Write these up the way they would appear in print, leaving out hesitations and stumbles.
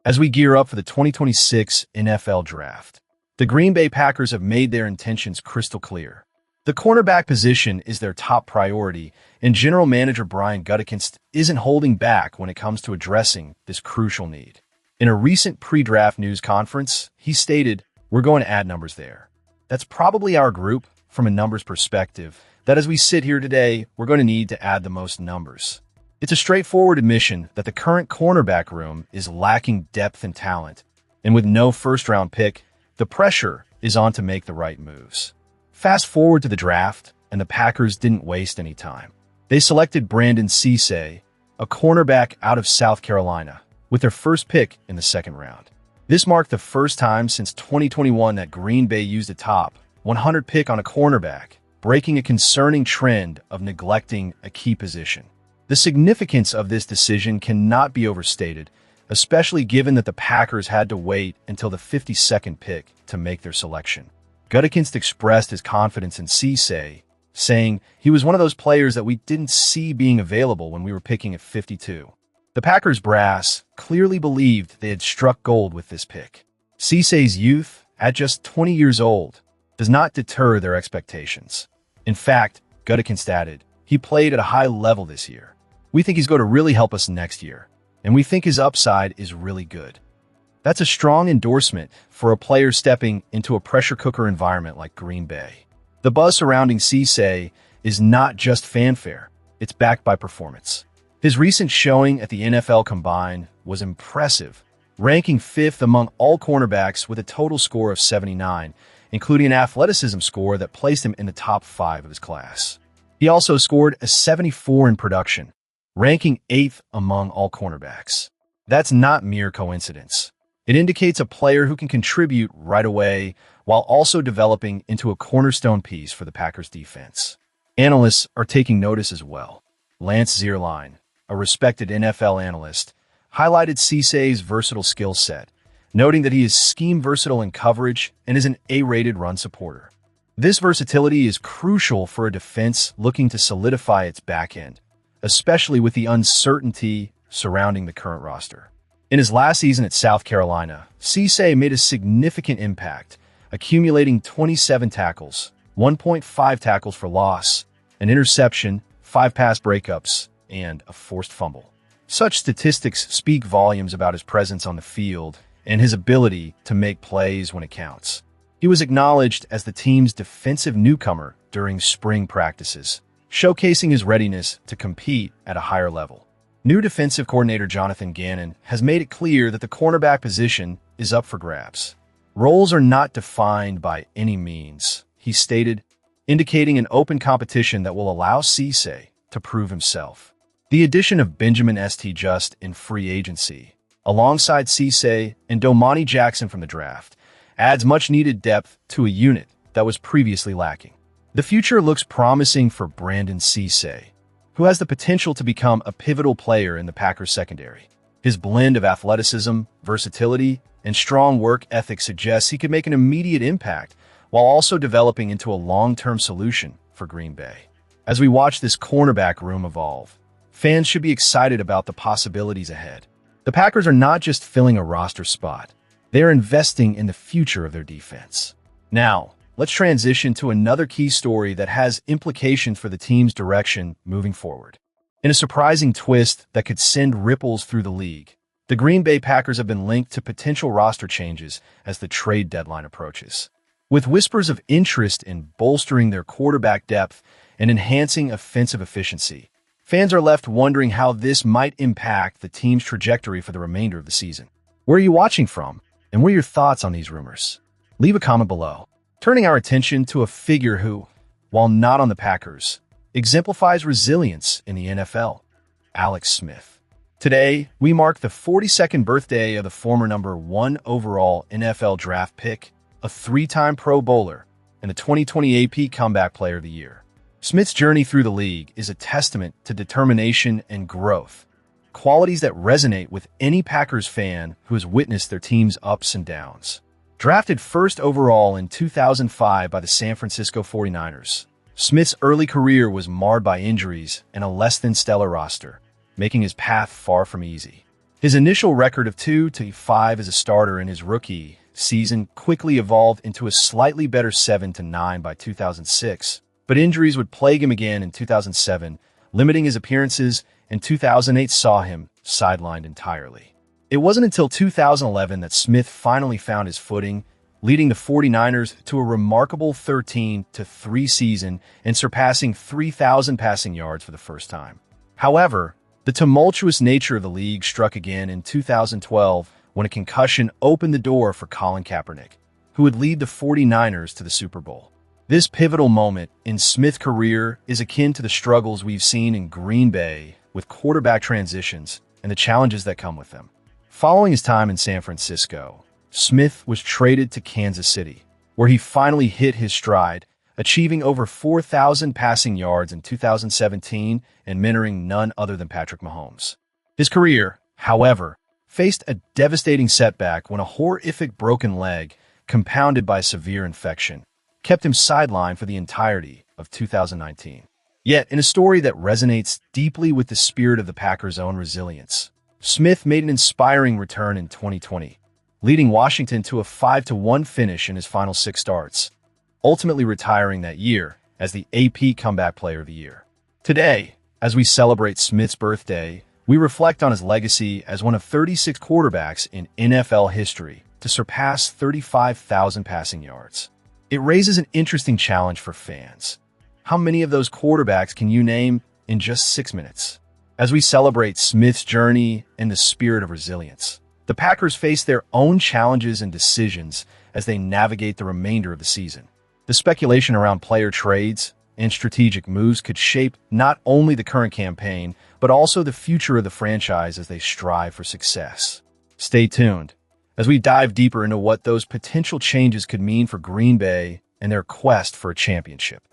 As we gear up for the 2026 NFL Draft, the Green Bay Packers have made their intentions crystal clear. The cornerback position is their top priority, and General Manager Brian Gutekunst isn't holding back when it comes to addressing this crucial need. In a recent pre-draft news conference, he stated, "We're going to add numbers there. That's probably our group from a numbers perspective, that as we sit here today, we're going to need to add the most numbers." It's a straightforward admission that the current cornerback room is lacking depth and talent, and with no first-round pick, the pressure is on to make the right moves. Fast forward to the draft, and the Packers didn't waste any time. They selected Brandon Cisse, a cornerback out of South Carolina, with their first pick in the second round. This marked the first time since 2021 that Green Bay used a top 100 pick on a cornerback, breaking a concerning trend of neglecting a key position. The significance of this decision cannot be overstated, especially given that the Packers had to wait until the 52nd pick to make their selection. Gutekunst expressed his confidence in Cisse, saying he was one of those players that we didn't see being available when we were picking at 52. The Packers brass clearly believed they had struck gold with this pick. Cisse's youth, at just 20 years old, does not deter their expectations. In fact, Gutekunst added, he played at a high level this year. We think he's going to really help us next year, and we think his upside is really good. That's a strong endorsement for a player stepping into a pressure cooker environment like Green Bay. The buzz surrounding Cisse is not just fanfare, it's backed by performance. His recent showing at the NFL Combine was impressive, ranking 5th among all cornerbacks with a total score of 79, including an athleticism score that placed him in the top 5 of his class. He also scored a 74 in production, ranking 8th among all cornerbacks. That's not mere coincidence. It indicates a player who can contribute right away while also developing into a cornerstone piece for the Packers defense. Analysts are taking notice as well. Lance Zierlein, a respected NFL analyst, highlighted Cisse's versatile skill set, noting that he is scheme versatile in coverage and is an A-rated run supporter. This versatility is crucial for a defense looking to solidify its back end, especially with the uncertainty surrounding the current roster. In his last season at South Carolina, Cisse made a significant impact, accumulating 27 tackles, 1.5 tackles for loss, an interception, 5 pass breakups, and a forced fumble. Such statistics speak volumes about his presence on the field and his ability to make plays when it counts. He was acknowledged as the team's defensive newcomer during spring practices, showcasing his readiness to compete at a higher level. New defensive coordinator Jonathan Gannon has made it clear that the cornerback position is up for grabs. Roles are not defined by any means, he stated, indicating an open competition that will allow Cisse to prove himself. The addition of Benjamin St. Just in free agency, alongside Cisse and Domani Jackson from the draft, adds much-needed depth to a unit that was previously lacking. The future looks promising for Brandon Cisse, who has the potential to become a pivotal player in the Packers secondary. His blend of athleticism, versatility, and strong work ethic suggests he could make an immediate impact while also developing into a long-term solution for Green Bay. As we watch this cornerback room evolve, fans should be excited about the possibilities ahead. The Packers are not just filling a roster spot, they are investing in the future of their defense. Now, let's transition to another key story that has implications for the team's direction moving forward. In a surprising twist that could send ripples through the league, the Green Bay Packers have been linked to potential roster changes as the trade deadline approaches. With whispers of interest in bolstering their quarterback depth and enhancing offensive efficiency, fans are left wondering how this might impact the team's trajectory for the remainder of the season. Where are you watching from, and what are your thoughts on these rumors? Leave a comment below. Turning our attention to a figure who, while not on the Packers, exemplifies resilience in the NFL, Alex Smith. Today, we mark the 42nd birthday of the former number 1 overall NFL draft pick, a 3-time Pro Bowler, and the 2020 AP Comeback Player of the Year. Smith's journey through the league is a testament to determination and growth, qualities that resonate with any Packers fan who has witnessed their team's ups and downs. Drafted first overall in 2005 by the San Francisco 49ers, Smith's early career was marred by injuries and a less-than-stellar roster, making his path far from easy. His initial record of 2-5 as a starter in his rookie season quickly evolved into a slightly better 7-9 by 2006, but injuries would plague him again in 2007, limiting his appearances, and 2008 saw him sidelined entirely. It wasn't until 2011 that Smith finally found his footing, leading the 49ers to a remarkable 13-3 season and surpassing 3,000 passing yards for the first time. However, the tumultuous nature of the league struck again in 2012 when a concussion opened the door for Colin Kaepernick, who would lead the 49ers to the Super Bowl. This pivotal moment in Smith's career is akin to the struggles we've seen in Green Bay with quarterback transitions and the challenges that come with them. Following his time in San Francisco, Smith was traded to Kansas City, where he finally hit his stride, achieving over 4,000 passing yards in 2017 and mentoring none other than Patrick Mahomes. His career, however, faced a devastating setback when a horrific broken leg, compounded by severe infection, kept him sidelined for the entirety of 2019. Yet, in a story that resonates deeply with the spirit of the Packers' own resilience, Smith made an inspiring return in 2020, leading Washington to a 5-1 finish in his final 6 starts, ultimately retiring that year as the AP Comeback Player of the Year. Today, as we celebrate Smith's birthday, we reflect on his legacy as one of 36 quarterbacks in NFL history to surpass 35,000 passing yards. It raises an interesting challenge for fans. How many of those quarterbacks can you name in just 6 minutes? As we celebrate Smith's journey in the spirit of resilience, the Packers face their own challenges and decisions as they navigate the remainder of the season. The speculation around player trades and strategic moves could shape not only the current campaign, but also the future of the franchise as they strive for success. Stay tuned as we dive deeper into what those potential changes could mean for Green Bay and their quest for a championship.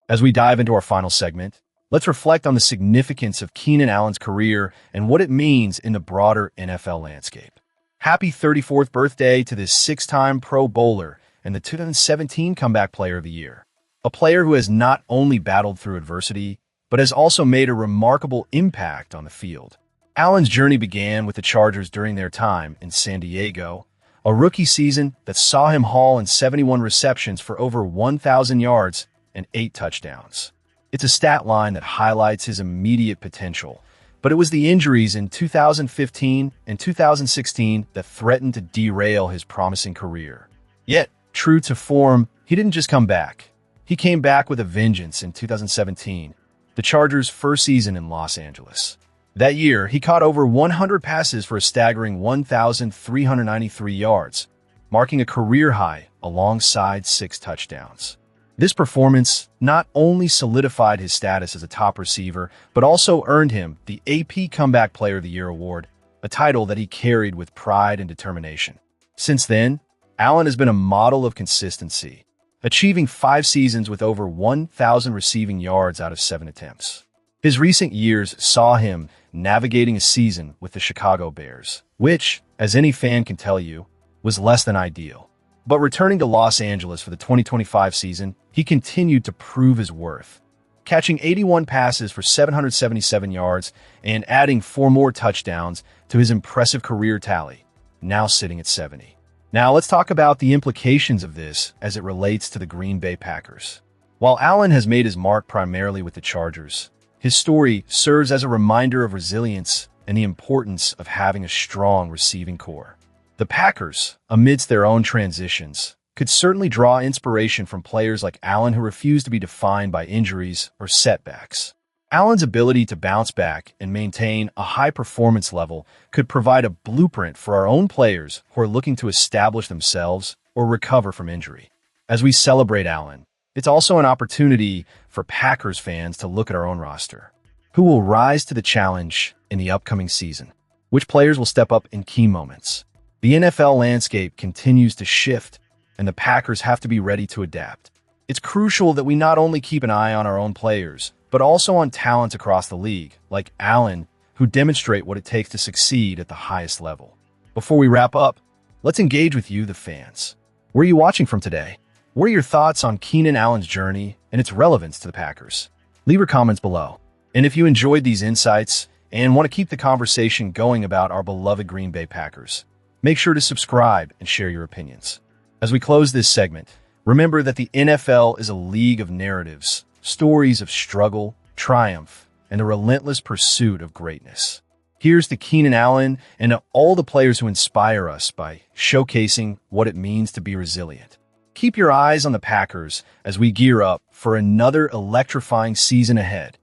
As we dive into our final segment, let's reflect on the significance of Keenan Allen's career and what it means in the broader NFL landscape. Happy 34th birthday to this 6-time Pro Bowler and the 2017 Comeback Player of the Year, a player who has not only battled through adversity, but has also made a remarkable impact on the field. Allen's journey began with the Chargers during their time in San Diego, a rookie season that saw him haul in 71 receptions for over 1,000 yards and 8 touchdowns. It's a stat line that highlights his immediate potential, but it was the injuries in 2015 and 2016 that threatened to derail his promising career. Yet, true to form, he didn't just come back. He came back with a vengeance in 2017, the Chargers' first season in Los Angeles. That year, he caught over 100 passes for a staggering 1,393 yards, marking a career high alongside 6 touchdowns. This performance not only solidified his status as a top receiver, but also earned him the AP Comeback Player of the Year award, a title that he carried with pride and determination. Since then, Allen has been a model of consistency, achieving 5 seasons with over 1,000 receiving yards out of 7 attempts. His recent years saw him navigating a season with the Chicago Bears, which, as any fan can tell you, was less than ideal. But returning to Los Angeles for the 2025 season, he continued to prove his worth, catching 81 passes for 777 yards and adding 4 more touchdowns to his impressive career tally, now sitting at 70. Now let's talk about the implications of this as it relates to the Green Bay Packers. While Allen has made his mark primarily with the Chargers, his story serves as a reminder of resilience and the importance of having a strong receiving core. The Packers, amidst their own transitions, could certainly draw inspiration from players like Allen who refuse to be defined by injuries or setbacks. Allen's ability to bounce back and maintain a high performance level could provide a blueprint for our own players who are looking to establish themselves or recover from injury. As we celebrate Allen, it's also an opportunity for Packers fans to look at our own roster. Who will rise to the challenge in the upcoming season? Which players will step up in key moments? The NFL landscape continues to shift, and the Packers have to be ready to adapt. It's crucial that we not only keep an eye on our own players, but also on talents across the league, like Allen, who demonstrate what it takes to succeed at the highest level. Before we wrap up, let's engage with you, the fans. Where are you watching from today? What are your thoughts on Keenan Allen's journey and its relevance to the Packers? Leave your comments below. And if you enjoyed these insights, and want to keep the conversation going about our beloved Green Bay Packers. Make sure to subscribe and share your opinions. As we close this segment, remember that the NFL is a league of narratives, stories of struggle, triumph, and the relentless pursuit of greatness. Here's to Keenan Allen and to all the players who inspire us by showcasing what it means to be resilient. Keep your eyes on the Packers as we gear up for another electrifying season ahead.